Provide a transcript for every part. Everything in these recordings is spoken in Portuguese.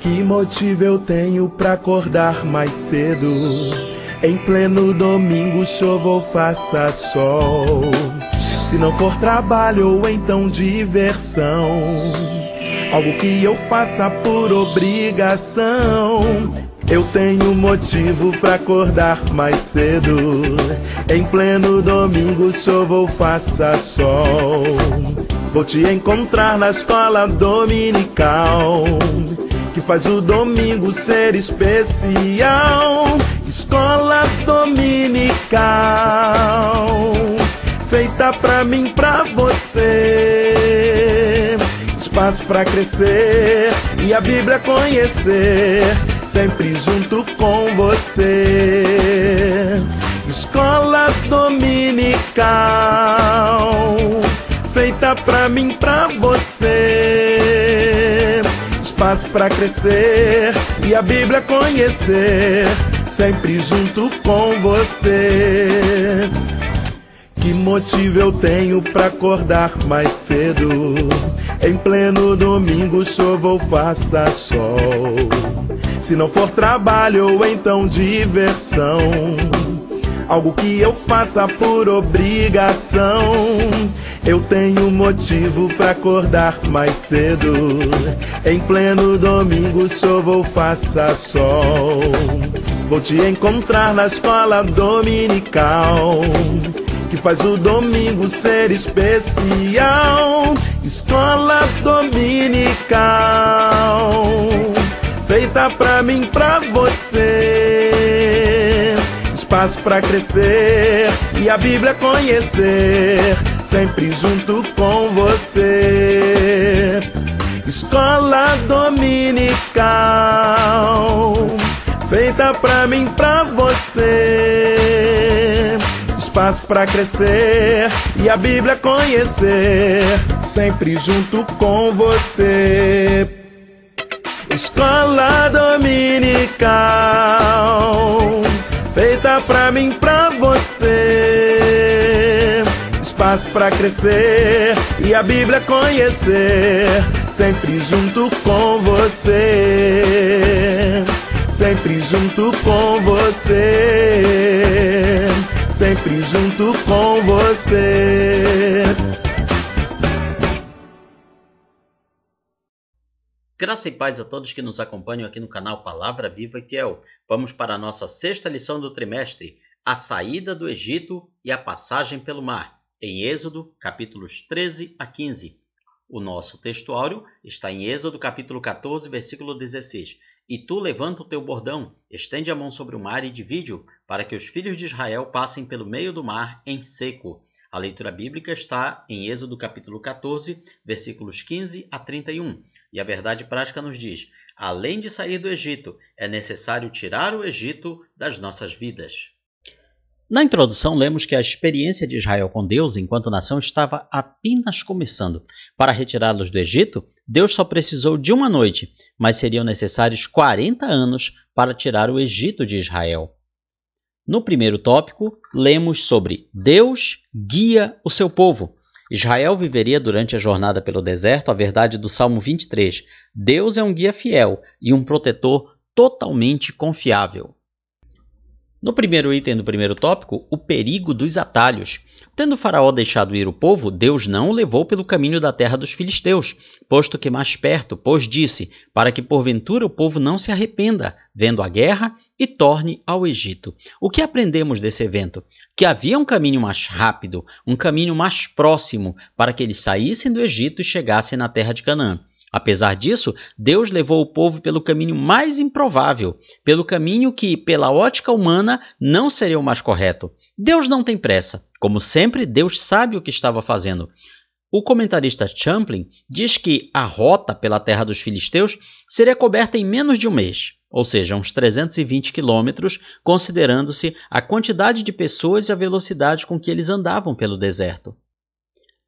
Que motivo eu tenho pra acordar mais cedo? Em pleno domingo, chova ou faça sol. Se não for trabalho ou então diversão, algo que eu faça por obrigação. Eu tenho motivo pra acordar mais cedo. Em pleno domingo, chova ou faça sol. Vou te encontrar na escola dominical, que faz o domingo ser especial. Escola dominical, feita pra mim, pra você. Espaço pra crescer e a Bíblia conhecer, sempre junto com você. Escola dominical, feita pra mim, pra você. Espaço pra crescer e a Bíblia conhecer, sempre junto com você. Que motivo eu tenho pra acordar mais cedo? Em pleno domingo, chova ou faça sol. Se não for trabalho ou então diversão, algo que eu faça por obrigação. Eu tenho motivo pra acordar mais cedo. Em pleno domingo, chova ou faça sol. Vou te encontrar na escola dominical, que faz o domingo ser especial. Escola dominical, feita pra mim, pra você. Espaço pra crescer e a Bíblia conhecer, sempre junto com você. Escola dominical, feita pra mim, pra você. Espaço pra crescer e a Bíblia conhecer, sempre junto com você. Escola dominical, feita pra mim, pra você. Espaço pra crescer e a Bíblia conhecer, sempre junto com você. Sempre junto com você. Sempre junto com você. Graça e paz a todos que nos acompanham aqui no canal Palavra Viva e Fiel. Vamos para a nossa sexta lição do trimestre, a saída do Egito e a passagem pelo mar, em Êxodo, capítulos 13 a 15. O nosso textuário está em Êxodo, capítulo 14, versículo 16. E tu levanta o teu bordão, estende a mão sobre o mar e divide-o, para que os filhos de Israel passem pelo meio do mar em seco. A leitura bíblica está em Êxodo, capítulo 14, versículos 15 a 31. E a verdade prática nos diz: além de sair do Egito, é necessário tirar o Egito das nossas vidas. Na introdução, lemos que a experiência de Israel com Deus enquanto nação estava apenas começando. Para retirá-los do Egito, Deus só precisou de uma noite, mas seriam necessários 40 anos para tirar o Egito de Israel. No primeiro tópico, lemos sobre Deus guia o seu povo. Israel viveria durante a jornada pelo deserto a verdade do Salmo 23. Deus é um guia fiel e um protetor totalmente confiável. No primeiro item do primeiro tópico, o perigo dos atalhos. Tendo Faraó deixado ir o povo, Deus não o levou pelo caminho da terra dos filisteus, posto que mais perto, pois disse, para que porventura o povo não se arrependa, vendo a guerra, e torne ao Egito. O que aprendemos desse evento? Que havia um caminho mais rápido, um caminho mais próximo, para que eles saíssem do Egito e chegassem na terra de Canaã. Apesar disso, Deus levou o povo pelo caminho mais improvável, pelo caminho que, pela ótica humana, não seria o mais correto. Deus não tem pressa. Como sempre, Deus sabe o que estava fazendo. O comentarista Champlin diz que a rota pela terra dos filisteus seria coberta em menos de um mês, ou seja, uns 320 quilômetros, considerando-se a quantidade de pessoas e a velocidade com que eles andavam pelo deserto.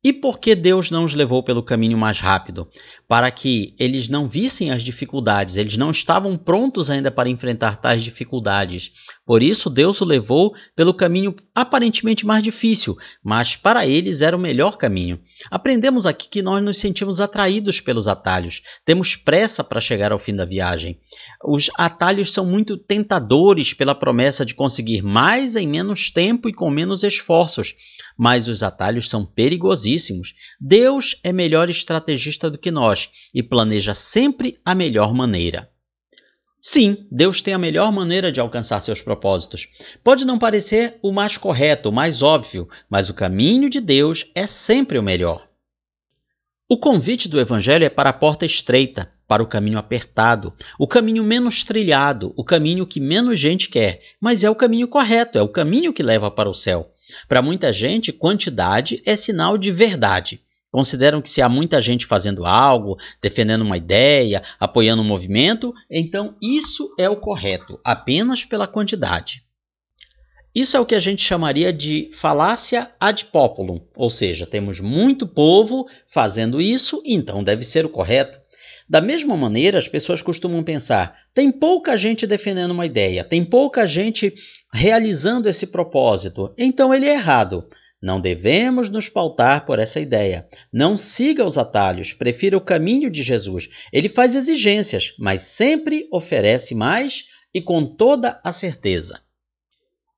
E por que Deus não os levou pelo caminho mais rápido? Para que eles não vissem as dificuldades, eles não estavam prontos ainda para enfrentar tais dificuldades. Por isso, Deus o levou pelo caminho aparentemente mais difícil, mas para eles era o melhor caminho. Aprendemos aqui que nós nos sentimos atraídos pelos atalhos, temos pressa para chegar ao fim da viagem. Os atalhos são muito tentadores pela promessa de conseguir mais em menos tempo e com menos esforços. Mas os atalhos são perigosíssimos. Deus é melhor estrategista do que nós e planeja sempre a melhor maneira. Sim, Deus tem a melhor maneira de alcançar seus propósitos. Pode não parecer o mais correto, o mais óbvio, mas o caminho de Deus é sempre o melhor. O convite do Evangelho é para a porta estreita, para o caminho apertado, o caminho menos trilhado, o caminho que menos gente quer, mas é o caminho correto, é o caminho que leva para o céu. Para muita gente, quantidade é sinal de verdade. Consideram que se há muita gente fazendo algo, defendendo uma ideia, apoiando um movimento, então isso é o correto, apenas pela quantidade. Isso é o que a gente chamaria de falácia ad populum, ou seja, temos muito povo fazendo isso, então deve ser o correto. Da mesma maneira, as pessoas costumam pensar, tem pouca gente defendendo uma ideia, tem pouca gente realizando esse propósito, então ele é errado. Não devemos nos pautar por essa ideia. Não siga os atalhos, prefira o caminho de Jesus. Ele faz exigências, mas sempre oferece mais e com toda a certeza.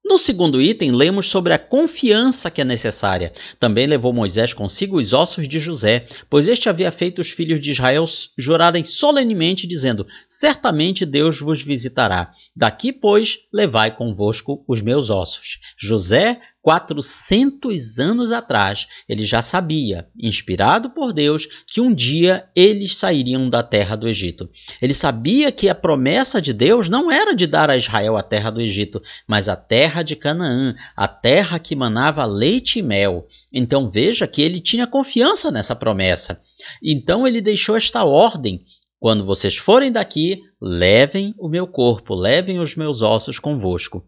No segundo item, lemos sobre a confiança que é necessária. Também levou Moisés consigo os ossos de José, pois este havia feito os filhos de Israel jurarem solenemente, dizendo, certamente Deus vos visitará. Daqui, pois, levai convosco os meus ossos. José, 400 anos atrás, ele já sabia, inspirado por Deus, que um dia eles sairiam da terra do Egito. Ele sabia que a promessa de Deus não era de dar a Israel a terra do Egito, mas a terra de Canaã, a terra que manava leite e mel. Então veja que ele tinha confiança nessa promessa. Então ele deixou esta ordem: quando vocês forem daqui, levem o meu corpo, levem os meus ossos convosco.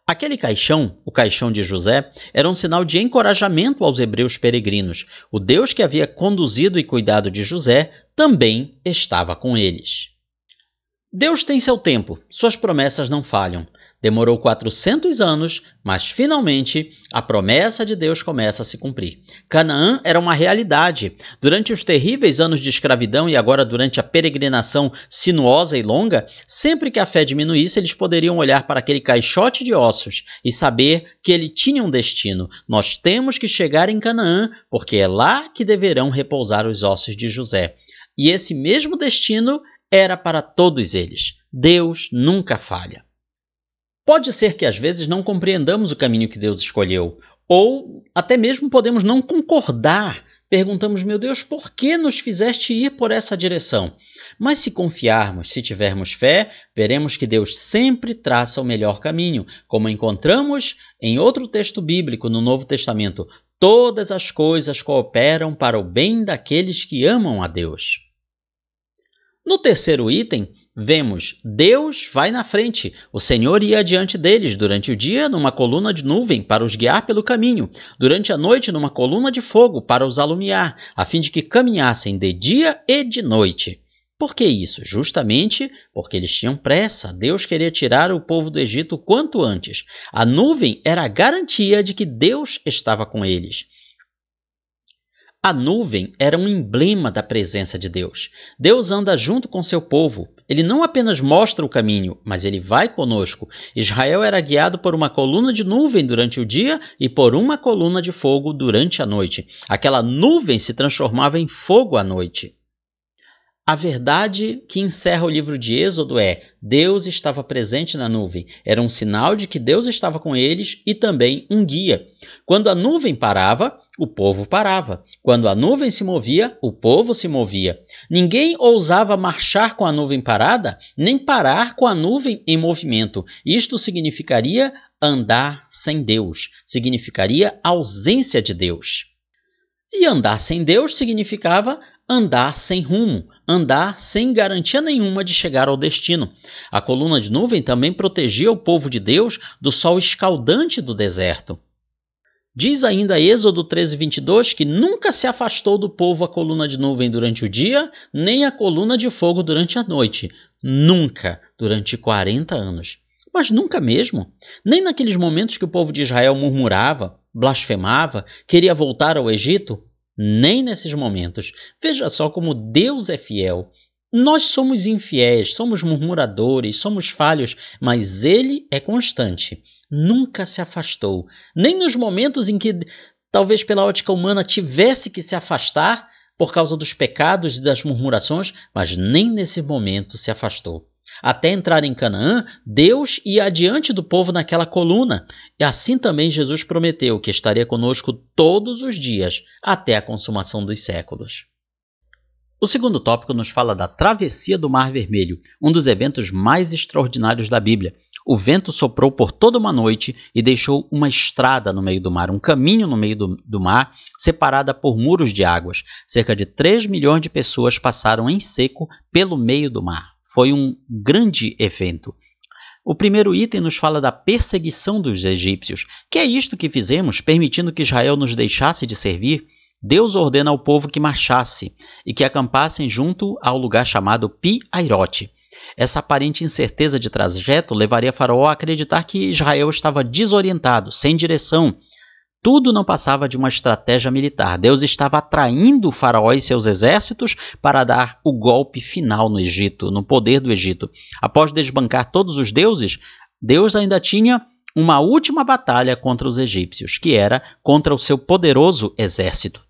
Aquele caixão, o caixão de José, era um sinal de encorajamento aos hebreus peregrinos. O Deus que havia conduzido e cuidado de José também estava com eles. Deus tem seu tempo, suas promessas não falham. Demorou 400 anos, mas finalmente a promessa de Deus começa a se cumprir. Canaã era uma realidade. Durante os terríveis anos de escravidão e agora durante a peregrinação sinuosa e longa, sempre que a fé diminuísse, eles poderiam olhar para aquele caixote de ossos e saber que ele tinha um destino. Nós temos que chegar em Canaã, porque é lá que deverão repousar os ossos de José. E esse mesmo destino era para todos eles. Deus nunca falha. Pode ser que às vezes não compreendamos o caminho que Deus escolheu, ou até mesmo podemos não concordar. Perguntamos, meu Deus, por que nos fizeste ir por essa direção? Mas se confiarmos, se tivermos fé, veremos que Deus sempre traça o melhor caminho, como encontramos em outro texto bíblico no Novo Testamento. Todas as coisas cooperam para o bem daqueles que amam a Deus. No terceiro item, vemos, Deus vai na frente, o Senhor ia adiante deles, durante o dia numa coluna de nuvem para os guiar pelo caminho, durante a noite numa coluna de fogo para os alumiar, a fim de que caminhassem de dia e de noite. Por que isso? Justamente porque eles tinham pressa, Deus queria tirar o povo do Egito quanto antes. A nuvem era a garantia de que Deus estava com eles. A nuvem era um emblema da presença de Deus. Deus anda junto com seu povo. Ele não apenas mostra o caminho, mas ele vai conosco. Israel era guiado por uma coluna de nuvem durante o dia e por uma coluna de fogo durante a noite. Aquela nuvem se transformava em fogo à noite. A verdade que encerra o livro de Êxodo é: Deus estava presente na nuvem. Era um sinal de que Deus estava com eles e também um guia. Quando a nuvem parava, o povo parava. Quando a nuvem se movia, o povo se movia. Ninguém ousava marchar com a nuvem parada, nem parar com a nuvem em movimento. Isto significaria andar sem Deus, significaria ausência de Deus. E andar sem Deus significava andar sem rumo, andar sem garantia nenhuma de chegar ao destino. A coluna de nuvem também protegia o povo de Deus do sol escaldante do deserto. Diz ainda Êxodo 13:22 que nunca se afastou do povo a coluna de nuvem durante o dia, nem a coluna de fogo durante a noite. Nunca, durante 40 anos. Mas nunca mesmo. Nem naqueles momentos que o povo de Israel murmurava, blasfemava, queria voltar ao Egito. Nem nesses momentos. Veja só como Deus é fiel. Nós somos infiéis, somos murmuradores, somos falhos, mas Ele é constante. Nunca se afastou. Nem nos momentos em que, talvez pela ótica humana, tivesse que se afastar por causa dos pecados e das murmurações, mas nem nesse momento se afastou. Até entrar em Canaã, Deus ia adiante do povo naquela coluna. E assim também Jesus prometeu que estaria conosco todos os dias, até a consumação dos séculos. O segundo tópico nos fala da travessia do Mar Vermelho, um dos eventos mais extraordinários da Bíblia. O vento soprou por toda uma noite e deixou uma estrada no meio do mar, um caminho no meio do mar, separada por muros de águas. Cerca de 3 milhões de pessoas passaram em seco pelo meio do mar. Foi um grande evento. O primeiro item nos fala da perseguição dos egípcios. Que é isto que fizemos, permitindo que Israel nos deixasse de servir? Deus ordena ao povo que marchasse e que acampassem junto ao lugar chamado Pi-Hairote. Essa aparente incerteza de trajeto levaria Faraó a acreditar que Israel estava desorientado, sem direção. Tudo não passava de uma estratégia militar. Deus estava atraindo o Faraó e seus exércitos para dar o golpe final no Egito, no poder do Egito. Após desbancar todos os deuses, Deus ainda tinha uma última batalha contra os egípcios, que era contra o seu poderoso exército.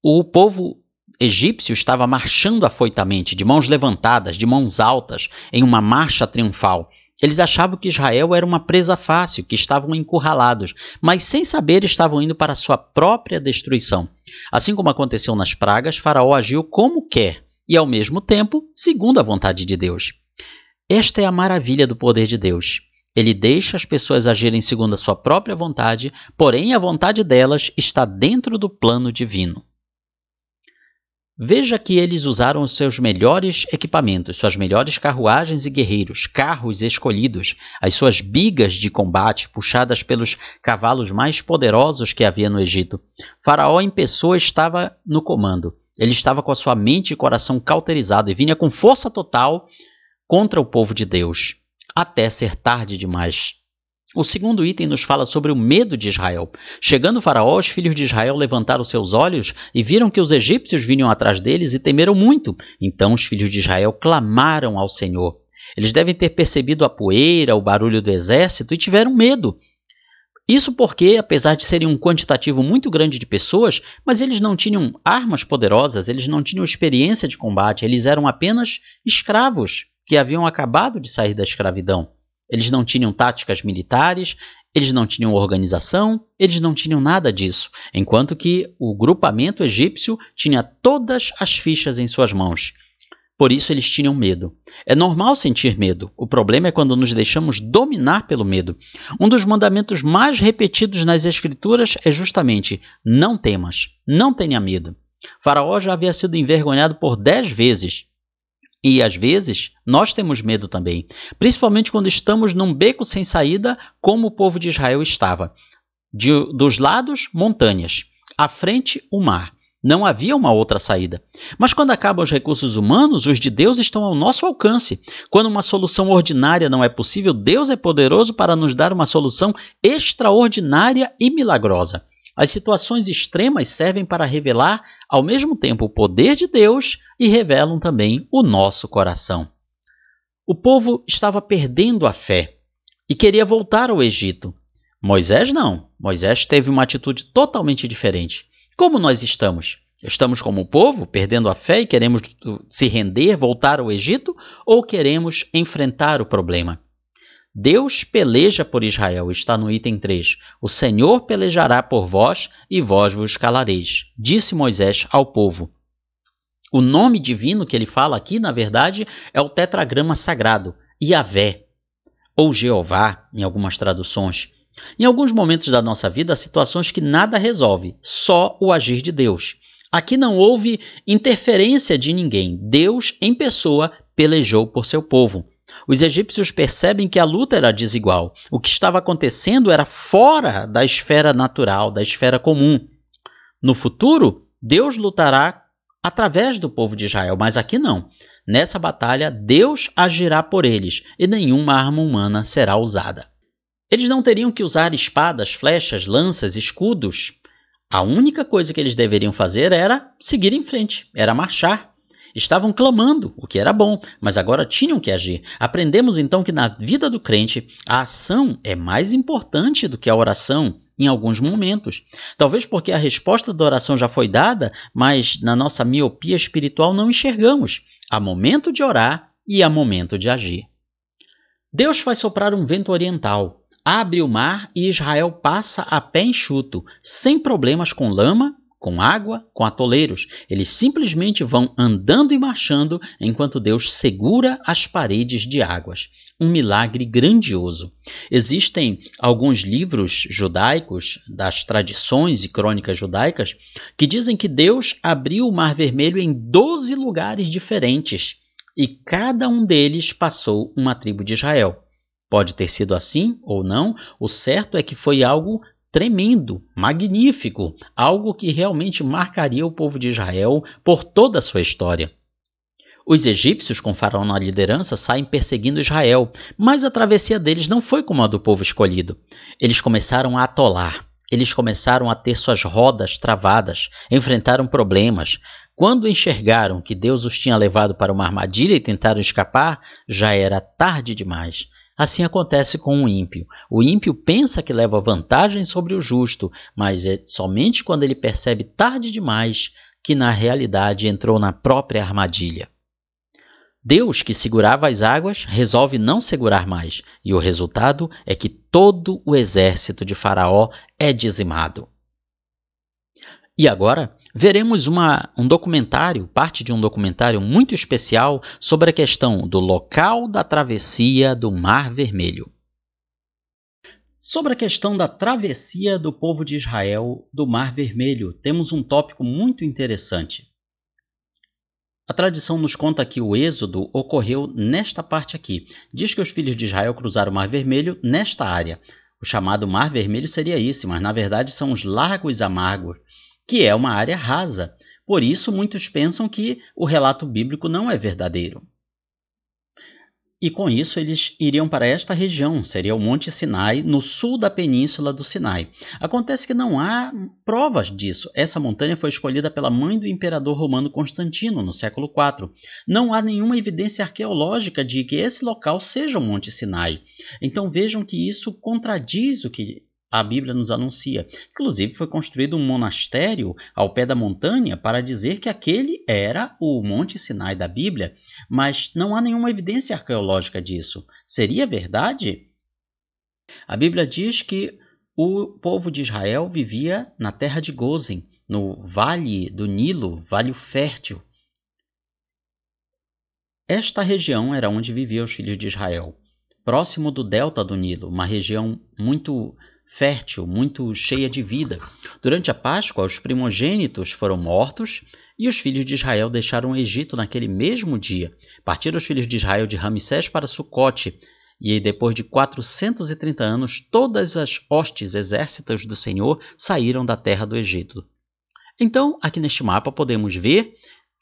O povo egípcio estava marchando afoitamente, de mãos levantadas, de mãos altas, em uma marcha triunfal. Eles achavam que Israel era uma presa fácil, que estavam encurralados, mas sem saber estavam indo para sua própria destruição. Assim como aconteceu nas pragas, Faraó agiu como quer e, ao mesmo tempo, segundo a vontade de Deus. Esta é a maravilha do poder de Deus. Ele deixa as pessoas agirem segundo a sua própria vontade, porém a vontade delas está dentro do plano divino. Veja que eles usaram os seus melhores equipamentos, suas melhores carruagens e guerreiros, carros escolhidos, as suas bigas de combate puxadas pelos cavalos mais poderosos que havia no Egito. Faraó em pessoa estava no comando. Ele estava com a sua mente e coração cauterizado e vinha com força total contra o povo de Deus, até ser tarde demais. O segundo item nos fala sobre o medo de Israel. Chegando Faraó, os filhos de Israel levantaram seus olhos e viram que os egípcios vinham atrás deles e temeram muito. Então os filhos de Israel clamaram ao Senhor. Eles devem ter percebido a poeira, o barulho do exército e tiveram medo. Isso porque, apesar de serem um quantitativo muito grande de pessoas, mas eles não tinham armas poderosas, eles não tinham experiência de combate, eles eram apenas escravos que haviam acabado de sair da escravidão. Eles não tinham táticas militares, eles não tinham organização, eles não tinham nada disso, enquanto que o grupamento egípcio tinha todas as fichas em suas mãos. Por isso eles tinham medo. É normal sentir medo. O problema é quando nos deixamos dominar pelo medo. Um dos mandamentos mais repetidos nas Escrituras é justamente: não temas, não tenha medo. Faraó já havia sido envergonhado por 10 vezes. E, às vezes, nós temos medo também, principalmente quando estamos num beco sem saída, como o povo de Israel estava. Dos lados, montanhas. À frente, o mar. Não havia uma outra saída. Mas quando acabam os recursos humanos, os de Deus estão ao nosso alcance. Quando uma solução ordinária não é possível, Deus é poderoso para nos dar uma solução extraordinária e milagrosa. As situações extremas servem para revelar ao mesmo tempo o poder de Deus e revelam também o nosso coração. O povo estava perdendo a fé e queria voltar ao Egito. Moisés não. Moisés teve uma atitude totalmente diferente. Como nós estamos? Estamos como o povo, perdendo a fé e queremos se render, voltar ao Egito, ou queremos enfrentar o problema? Deus peleja por Israel, está no item 3. O Senhor pelejará por vós e vós vos calareis, disse Moisés ao povo. O nome divino que ele fala aqui, na verdade, é o tetragrama sagrado, Yahvé, ou Jeová, em algumas traduções. Em alguns momentos da nossa vida, há situações que nada resolve, só o agir de Deus. Aqui não houve interferência de ninguém. Deus, em pessoa, pelejou por seu povo. Os egípcios percebem que a luta era desigual. O que estava acontecendo era fora da esfera natural, da esfera comum. No futuro, Deus lutará através do povo de Israel, mas aqui não. Nessa batalha, Deus agirá por eles e nenhuma arma humana será usada. Eles não teriam que usar espadas, flechas, lanças, escudos. A única coisa que eles deveriam fazer era seguir em frente, era marchar. Estavam clamando, o que era bom, mas agora tinham que agir. Aprendemos então que na vida do crente, a ação é mais importante do que a oração em alguns momentos. Talvez porque a resposta da oração já foi dada, mas na nossa miopia espiritual não enxergamos. Há momento de orar e há momento de agir. Deus faz soprar um vento oriental. Abre o mar e Israel passa a pé enxuto, sem problemas com lama, com água, com atoleiros. Eles simplesmente vão andando e marchando enquanto Deus segura as paredes de águas. Um milagre grandioso. Existem alguns livros judaicos, das tradições e crônicas judaicas, que dizem que Deus abriu o Mar Vermelho em 12 lugares diferentes e cada um deles passou uma tribo de Israel. Pode ter sido assim ou não, o certo é que foi algo tremendo, magnífico, algo que realmente marcaria o povo de Israel por toda a sua história. Os egípcios, com Faraó na liderança, saem perseguindo Israel, mas a travessia deles não foi como a do povo escolhido. Eles começaram a atolar, eles começaram a ter suas rodas travadas, enfrentaram problemas. Quando enxergaram que Deus os tinha levado para uma armadilha e tentaram escapar, já era tarde demais. Assim acontece com o ímpio. O ímpio pensa que leva vantagem sobre o justo, mas é somente quando ele percebe tarde demais que na realidade entrou na própria armadilha. Deus, que segurava as águas, resolve não segurar mais, e o resultado é que todo o exército de Faraó é dizimado. E agora veremos um documentário, parte de um documentário muito especial sobre a questão do local da travessia do Mar Vermelho. Sobre a questão da travessia do povo de Israel do Mar Vermelho, temos um tópico muito interessante. A tradição nos conta que o êxodo ocorreu nesta parte aqui. Diz que os filhos de Israel cruzaram o Mar Vermelho nesta área. O chamado Mar Vermelho seria esse, mas na verdade são os Lagos Amargos, que é uma área rasa. Por isso, muitos pensam que o relato bíblico não é verdadeiro. E com isso, eles iriam para esta região, seria o Monte Sinai, no sul da península do Sinai. Acontece que não há provas disso. Essa montanha foi escolhida pela mãe do imperador romano Constantino, no século IV. Não há nenhuma evidência arqueológica de que esse local seja o Monte Sinai. Então vejam que isso contradiz o que a Bíblia nos anuncia. Inclusive, foi construído um monastério ao pé da montanha para dizer que aquele era o Monte Sinai da Bíblia, mas não há nenhuma evidência arqueológica disso. Seria verdade? A Bíblia diz que o povo de Israel vivia na terra de Gósen, no vale do Nilo, vale fértil. Esta região era onde viviam os filhos de Israel, próximo do delta do Nilo, uma região muito fértil, muito cheia de vida. Durante a Páscoa, os primogênitos foram mortos e os filhos de Israel deixaram o Egito naquele mesmo dia. Partiram os filhos de Israel de Ramsés para Sucote, e depois de 430 anos, todas as hostes, exércitos do Senhor saíram da terra do Egito. Então, aqui neste mapa podemos ver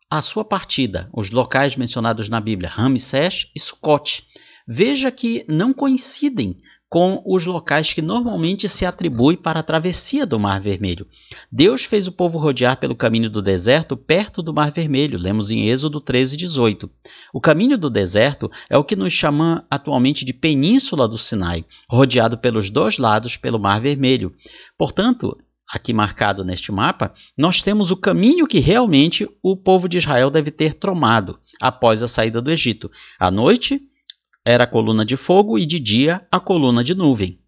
a sua partida, os locais mencionados na Bíblia, Ramsés e Sucote. Veja que não coincidem com os locais que normalmente se atribui para a travessia do Mar Vermelho. Deus fez o povo rodear pelo caminho do deserto perto do Mar Vermelho, lemos em Êxodo 13:18. O caminho do deserto é o que nos chama atualmente de Península do Sinai, rodeado pelos dois lados pelo Mar Vermelho. Portanto, aqui marcado neste mapa, nós temos o caminho que realmente o povo de Israel deve ter tomado após a saída do Egito. À noite era a coluna de fogo e de dia a coluna de nuvem.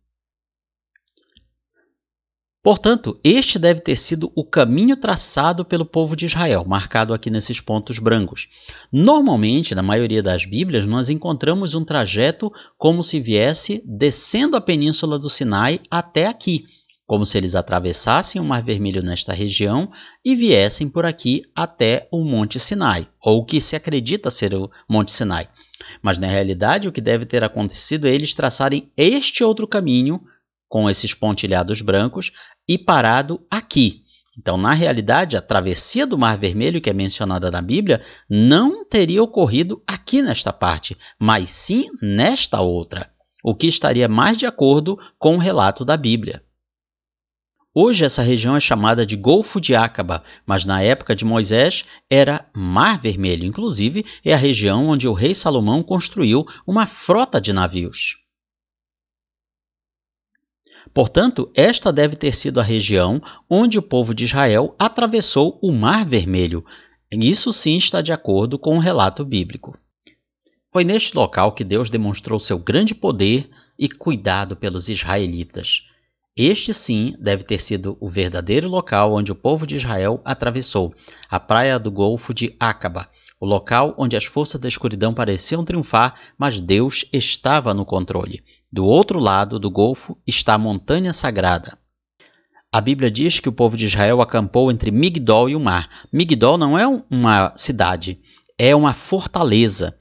Portanto, este deve ter sido o caminho traçado pelo povo de Israel, marcado aqui nesses pontos brancos. Normalmente, na maioria das Bíblias, nós encontramos um trajeto como se viesse descendo a península do Sinai até aqui, como se eles atravessassem o Mar Vermelho nesta região e viessem por aqui até o Monte Sinai, ou o que se acredita ser o Monte Sinai. Mas na realidade o que deve ter acontecido é eles traçarem este outro caminho com esses pontilhados brancos e parado aqui. Então, na realidade, a travessia do Mar Vermelho, que é mencionada na Bíblia, não teria ocorrido aqui nesta parte, mas sim nesta outra, o que estaria mais de acordo com o relato da Bíblia. Hoje essa região é chamada de Golfo de Acaba, mas na época de Moisés era Mar Vermelho. Inclusive, é a região onde o rei Salomão construiu uma frota de navios. Portanto, esta deve ter sido a região onde o povo de Israel atravessou o Mar Vermelho. Isso sim está de acordo com o relato bíblico. Foi neste local que Deus demonstrou seu grande poder e cuidado pelos israelitas. Este sim deve ter sido o verdadeiro local onde o povo de Israel atravessou, a praia do Golfo de Acaba, o local onde as forças da escuridão pareciam triunfar, mas Deus estava no controle. Do outro lado do Golfo está a montanha sagrada. A Bíblia diz que o povo de Israel acampou entre Migdol e o mar. Migdol não é uma cidade, é uma fortaleza.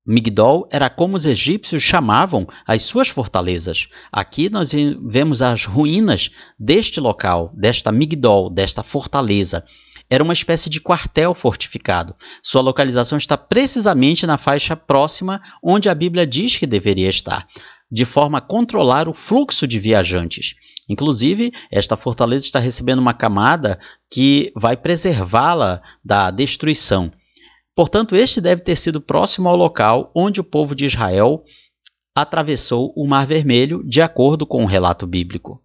Migdol era como os egípcios chamavam as suas fortalezas. Aqui nós vemos as ruínas deste local, desta Migdol, desta fortaleza. Era uma espécie de quartel fortificado. Sua localização está precisamente na faixa próxima onde a Bíblia diz que deveria estar, de forma a controlar o fluxo de viajantes. Inclusive, esta fortaleza está recebendo uma camada que vai preservá-la da destruição. Portanto, este deve ter sido próximo ao local onde o povo de Israel atravessou o Mar Vermelho, de acordo com o relato bíblico.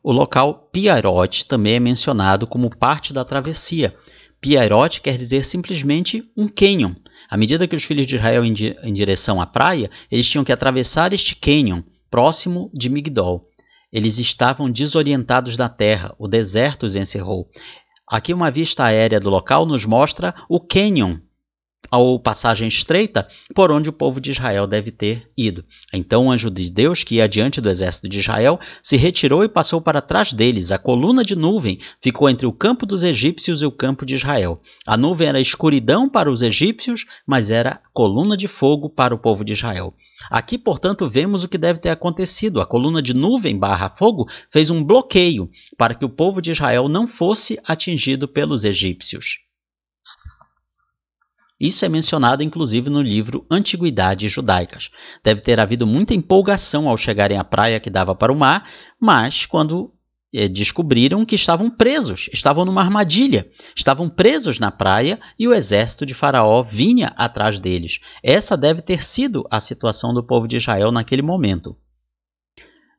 O local Piairot também é mencionado como parte da travessia. Piairot quer dizer simplesmente um cânion. À medida que os filhos de Israel em direção à praia, eles tinham que atravessar este cânion, próximo de Migdol. Eles estavam desorientados da terra, o deserto os encerrou. Aqui uma vista aérea do local nos mostra o cânion, ou passagem estreita, por onde o povo de Israel deve ter ido. Então o anjo de Deus, que ia diante do exército de Israel, se retirou e passou para trás deles. A coluna de nuvem ficou entre o campo dos egípcios e o campo de Israel. A nuvem era escuridão para os egípcios, mas era coluna de fogo para o povo de Israel. Aqui, portanto, vemos o que deve ter acontecido. A coluna de nuvem / fogo fez um bloqueio para que o povo de Israel não fosse atingido pelos egípcios. Isso é mencionado inclusive no livro Antiguidades Judaicas. Deve ter havido muita empolgação ao chegarem à praia que dava para o mar, mas quando descobriram que estavam presos, estavam numa armadilha, estavam presos na praia e o exército de Faraó vinha atrás deles. Essa deve ter sido a situação do povo de Israel naquele momento.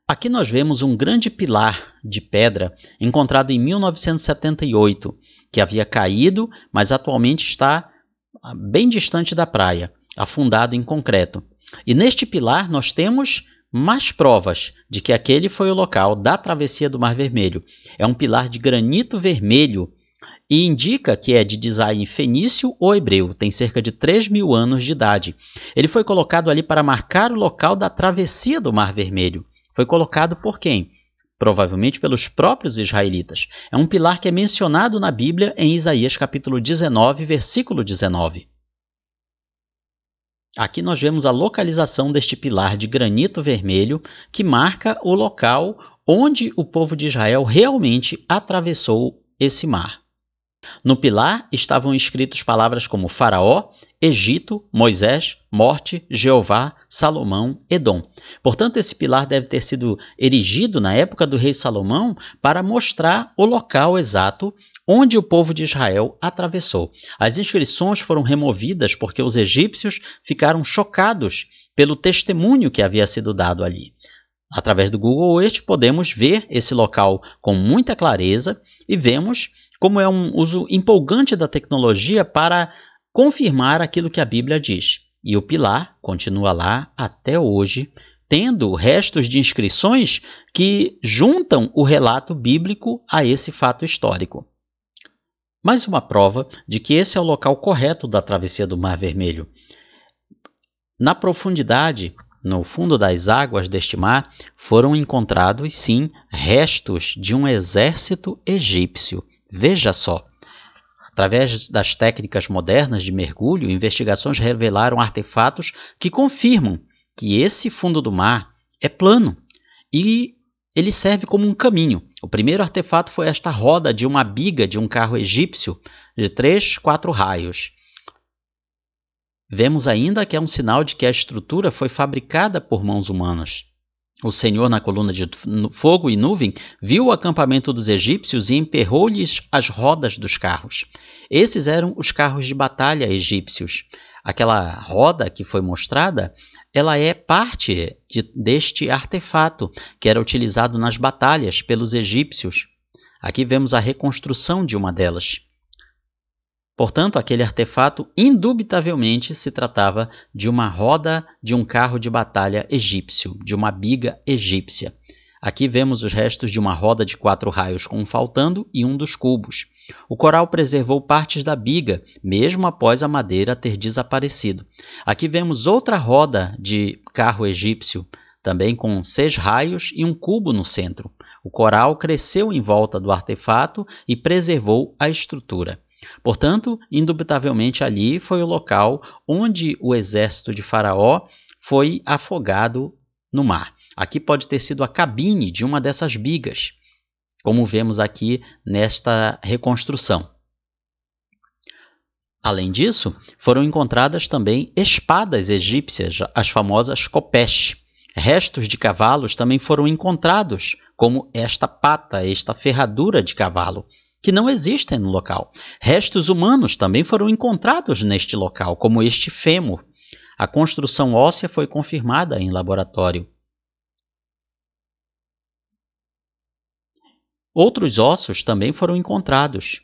Aqui nós vemos um grande pilar de pedra encontrado em 1978, que havia caído, mas atualmente está bem distante da praia, afundado em concreto. E neste pilar nós temos mais provas de que aquele foi o local da travessia do Mar Vermelho. É um pilar de granito vermelho e indica que é de design fenício ou hebreu, tem cerca de 3.000 anos de idade. Ele foi colocado ali para marcar o local da travessia do Mar Vermelho. Foi colocado por quem? Provavelmente pelos próprios israelitas. É um pilar que é mencionado na Bíblia em Isaías capítulo 19, versículo 19. Aqui nós vemos a localização deste pilar de granito vermelho que marca o local onde o povo de Israel realmente atravessou esse mar. No pilar estavam escritas palavras como Faraó, Egito, Moisés, morte, Jeová, Salomão, Edom. Portanto, esse pilar deve ter sido erigido na época do rei Salomão para mostrar o local exato onde o povo de Israel atravessou. As inscrições foram removidas porque os egípcios ficaram chocados pelo testemunho que havia sido dado ali. Através do Google Earth podemos ver esse local com muita clareza e vemos como é um uso empolgante da tecnologia para confirmar aquilo que a Bíblia diz. E o pilar continua lá até hoje, tendo restos de inscrições que juntam o relato bíblico a esse fato histórico. Mais uma prova de que esse é o local correto da travessia do Mar Vermelho. Na profundidade, no fundo das águas deste mar, foram encontrados, sim, restos de um exército egípcio. Veja só, Através das técnicas modernas de mergulho, investigações revelaram artefatos que confirmam que esse fundo do mar é plano e ele serve como um caminho. O primeiro artefato foi esta roda de uma biga de um carro egípcio de 3, 4 raios. Vemos ainda que é um sinal de que a estrutura foi fabricada por mãos humanas. O Senhor, na coluna de fogo e nuvem, viu o acampamento dos egípcios e emperrou-lhes as rodas dos carros. Esses eram os carros de batalha egípcios. Aquela roda que foi mostrada, ela é parte deste artefato que era utilizado nas batalhas pelos egípcios. Aqui vemos a reconstrução de uma delas. Portanto, aquele artefato indubitavelmente se tratava de uma roda de um carro de batalha egípcio, de uma biga egípcia. Aqui vemos os restos de uma roda de 4 raios com um faltando e um dos cubos. O coral preservou partes da biga, mesmo após a madeira ter desaparecido. Aqui vemos outra roda de carro egípcio, também com 6 raios e um cubo no centro. O coral cresceu em volta do artefato e preservou a estrutura. Portanto, indubitavelmente ali foi o local onde o exército de Faraó foi afogado no mar. Aqui pode ter sido a cabine de uma dessas bigas, como vemos aqui nesta reconstrução. Além disso, foram encontradas também espadas egípcias, as famosas kopesh. Restos de cavalos também foram encontrados, como esta pata, esta ferradura de cavalo, que não existem no local. Restos humanos também foram encontrados neste local, como este fêmur. A construção óssea foi confirmada em laboratório. Outros ossos também foram encontrados.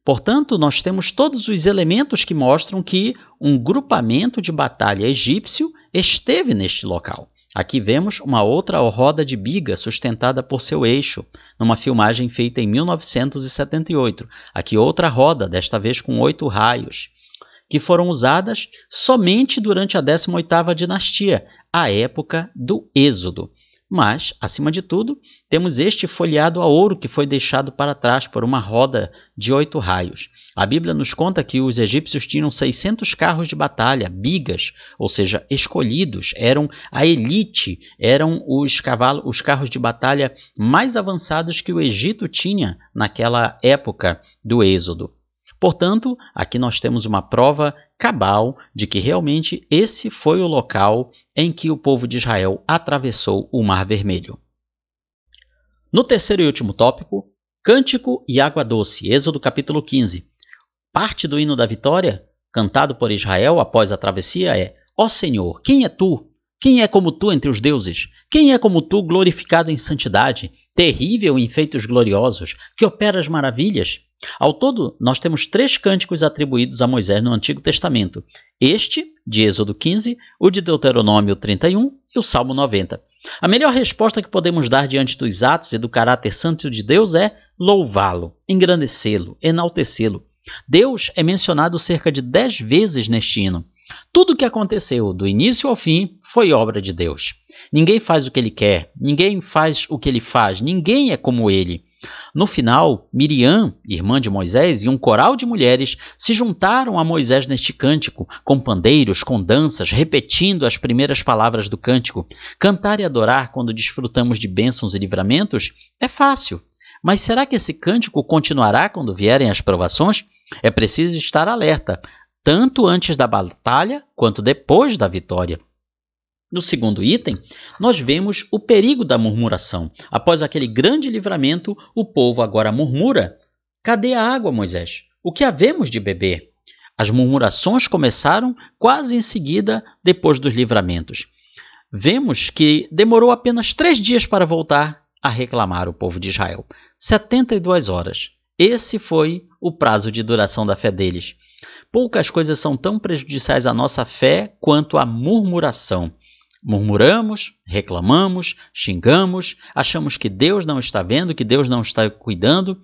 Portanto, nós temos todos os elementos que mostram que um grupamento de batalha egípcio esteve neste local. Aqui vemos uma outra roda de biga sustentada por seu eixo, numa filmagem feita em 1978. Aqui outra roda, desta vez com 8 raios, que foram usadas somente durante a 18ª dinastia, a época do Êxodo. Mas, acima de tudo, temos este folheado a ouro que foi deixado para trás por uma roda de 8 raios. A Bíblia nos conta que os egípcios tinham 600 carros de batalha, bigas, ou seja, escolhidos, eram a elite, eram os carros de batalha mais avançados que o Egito tinha naquela época do Êxodo. Portanto, aqui nós temos uma prova cabal de que realmente esse foi o local em que o povo de Israel atravessou o Mar Vermelho. No terceiro e último tópico, Cântico e Água Doce, Êxodo capítulo 15. Parte do hino da vitória, cantado por Israel após a travessia, é: Ó Senhor, quem é tu? Quem é como tu entre os deuses? Quem é como tu, glorificado em santidade, terrível em feitos gloriosos, que operas maravilhas? Ao todo, nós temos 3 cânticos atribuídos a Moisés no Antigo Testamento. Este, de Êxodo 15, o de Deuteronômio 31 e o Salmo 90. A melhor resposta que podemos dar diante dos atos e do caráter santo de Deus é louvá-lo, engrandecê-lo, enaltecê-lo. Deus é mencionado cerca de 10 vezes neste hino. Tudo o que aconteceu, do início ao fim, foi obra de Deus. Ninguém faz o que ele quer, ninguém faz o que ele faz, ninguém é como ele. No final, Miriam, irmã de Moisés, e um coral de mulheres se juntaram a Moisés neste cântico, com pandeiros, com danças, repetindo as primeiras palavras do cântico. Cantar e adorar quando desfrutamos de bênçãos e livramentos é fácil. Mas será que esse cântico continuará quando vierem as provações? É preciso estar alerta, tanto antes da batalha quanto depois da vitória. No segundo item, nós vemos o perigo da murmuração. Após aquele grande livramento, o povo agora murmura: cadê a água, Moisés? O que havemos de beber? As murmurações começaram quase em seguida depois dos livramentos. Vemos que demorou apenas 3 dias para voltar a reclamar o povo de Israel. 72 horas. Esse foi o prazo de duração da fé deles. Poucas coisas são tão prejudiciais à nossa fé quanto a murmuração. Murmuramos, reclamamos, xingamos, achamos que Deus não está vendo, que Deus não está cuidando.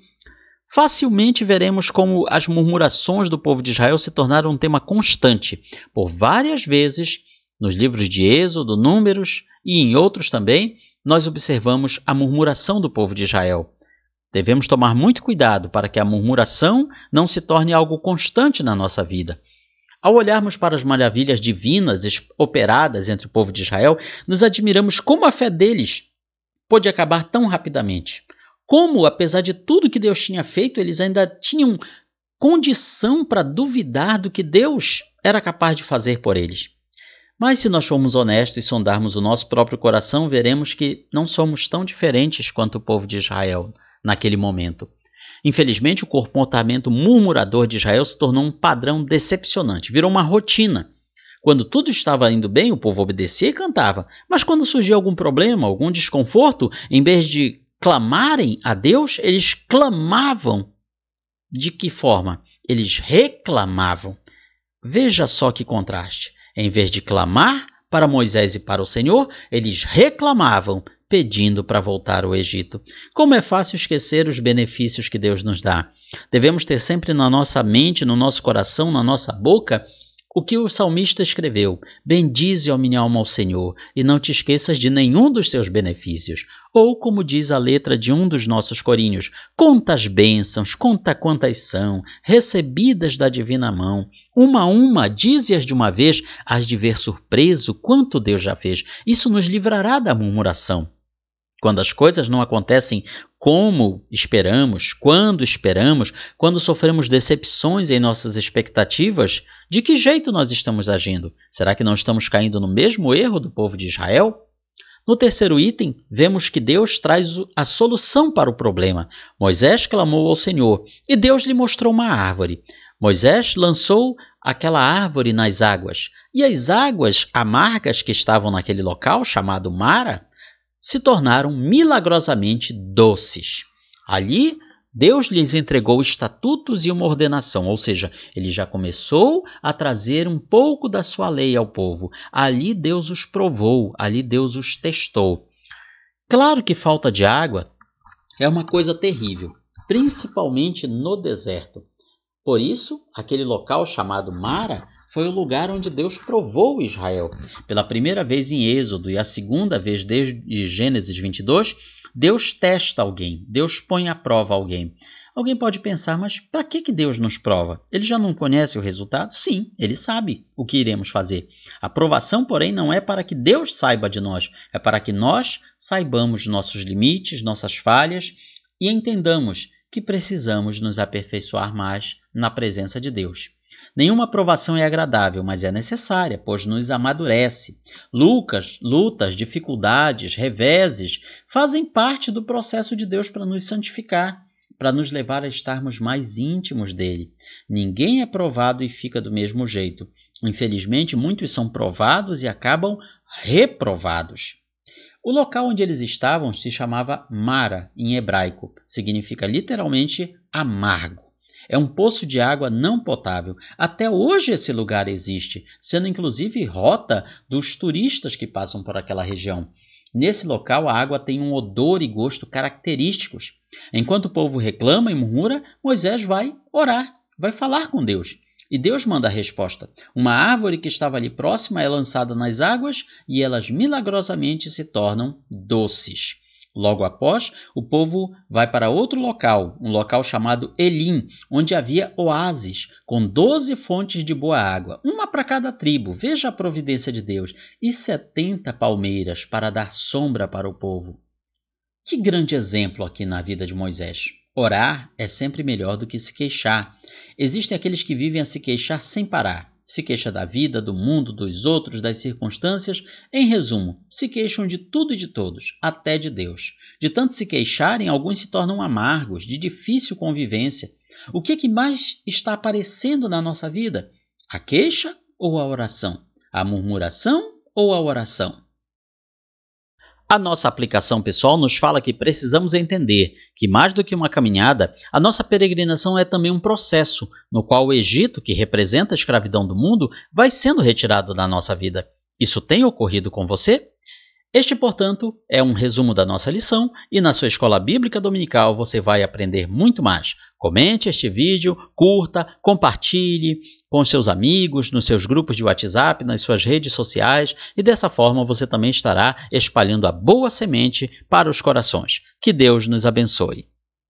Facilmente veremos como as murmurações do povo de Israel se tornaram um tema constante. Por várias vezes, nos livros de Êxodo, Números e em outros também, nós observamos a murmuração do povo de Israel. Devemos tomar muito cuidado para que a murmuração não se torne algo constante na nossa vida. Ao olharmos para as maravilhas divinas operadas entre o povo de Israel, nos admiramos como a fé deles pôde acabar tão rapidamente. Como, apesar de tudo que Deus tinha feito, eles ainda tinham condição para duvidar do que Deus era capaz de fazer por eles. Mas se nós formos honestos e sondarmos o nosso próprio coração, veremos que não somos tão diferentes quanto o povo de Israel naquele momento. Infelizmente, o comportamento murmurador de Israel se tornou um padrão decepcionante, virou uma rotina. Quando tudo estava indo bem, o povo obedecia e cantava. Mas quando surgia algum problema, algum desconforto, em vez de clamarem a Deus, eles clamavam. De que forma? Eles reclamavam. Veja só que contraste. Em vez de clamar para Moisés e para o Senhor, eles reclamavam, pedindo para voltar ao Egito. Como é fácil esquecer os benefícios que Deus nos dá. Devemos ter sempre na nossa mente, no nosso coração, na nossa boca, o que o salmista escreveu: bendize, ó minha alma, ao Senhor, e não te esqueças de nenhum dos seus benefícios. Ou, como diz a letra de um dos nossos corinhos: conta as bênçãos, conta quantas são, recebidas da divina mão. Uma a uma, dize-as de uma vez, hás de ver surpreso quanto Deus já fez. Isso nos livrará da murmuração. Quando as coisas não acontecem como esperamos, quando sofremos decepções em nossas expectativas, de que jeito nós estamos agindo? Será que não estamos caindo no mesmo erro do povo de Israel? No terceiro item, vemos que Deus traz a solução para o problema. Moisés clamou ao Senhor e Deus lhe mostrou uma árvore. Moisés lançou aquela árvore nas águas, e as águas amargas que estavam naquele local, chamado Mara, se tornaram milagrosamente doces. Ali, Deus lhes entregou estatutos e uma ordenação, ou seja, ele já começou a trazer um pouco da sua lei ao povo. Ali Deus os provou, ali Deus os testou. Claro que falta de água é uma coisa terrível, principalmente no deserto. Por isso, aquele local chamado Mara foi o lugar onde Deus provou Israel. Pela primeira vez em Êxodo e a segunda vez desde Gênesis 22, Deus testa alguém, Deus põe à prova alguém. Alguém pode pensar, mas para que Deus nos prova? Ele já não conhece o resultado? Sim, ele sabe o que iremos fazer. A provação, porém, não é para que Deus saiba de nós, é para que nós saibamos nossos limites, nossas falhas e entendamos que precisamos nos aperfeiçoar mais na presença de Deus. Nenhuma provação é agradável, mas é necessária, pois nos amadurece. Lutas, dificuldades, reveses fazem parte do processo de Deus para nos santificar, para nos levar a estarmos mais íntimos dele. Ninguém é provado e fica do mesmo jeito. Infelizmente, muitos são provados e acabam reprovados. O local onde eles estavam se chamava Mara, em hebraico. Significa literalmente amargo. É um poço de água não potável. Até hoje esse lugar existe, sendo inclusive rota dos turistas que passam por aquela região. Nesse local a água tem um odor e gosto característicos. Enquanto o povo reclama e murmura, Moisés vai orar, vai falar com Deus. E Deus manda a resposta. Uma árvore que estava ali próxima é lançada nas águas e elas milagrosamente se tornam doces. Logo após, o povo vai para outro local, um local chamado Elim, onde havia oásis, com 12 fontes de boa água, uma para cada tribo, veja a providência de Deus, e 70 palmeiras para dar sombra para o povo. Que grande exemplo aqui na vida de Moisés. Orar é sempre melhor do que se queixar. Existem aqueles que vivem a se queixar sem parar. Se queixa da vida, do mundo, dos outros, das circunstâncias. Em resumo, se queixam de tudo e de todos, até de Deus. De tanto se queixarem, alguns se tornam amargos, de difícil convivência. O que mais está aparecendo na nossa vida? A queixa ou a oração? A murmuração ou a oração? A nossa aplicação pessoal nos fala que precisamos entender que, mais do que uma caminhada, a nossa peregrinação é também um processo, no qual o Egito, que representa a escravidão do mundo, vai sendo retirado da nossa vida. Isso tem ocorrido com você? Este, portanto, é um resumo da nossa lição e na sua escola bíblica dominical você vai aprender muito mais. Comente este vídeo, curta, compartilhe com seus amigos, nos seus grupos de WhatsApp, nas suas redes sociais e dessa forma você também estará espalhando a boa semente para os corações. Que Deus nos abençoe.